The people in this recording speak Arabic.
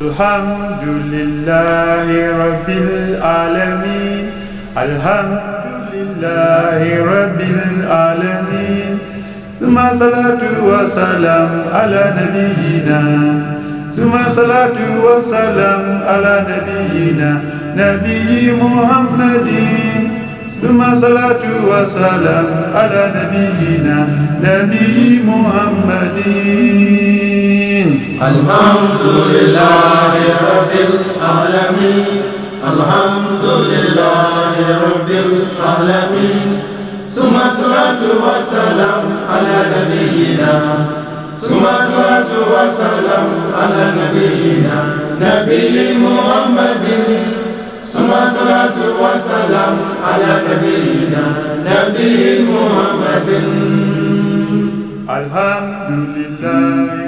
الحمد لله رب العالمين الحمد لله رب العالمين ثم صلاة وسلام على نبينا ثم صلاة وسلام على نبينا نبي محمد ثم صلاة وسلام على نبينا نبي محمد الحمد لله رب العالمين الحمد لله رب العالمين ثم صلاة وسلام على نبينا ثم صلاة وسلام على نبينا نبي محمد ثم صلاة وسلام على نبينا نبي محمد الحمد لله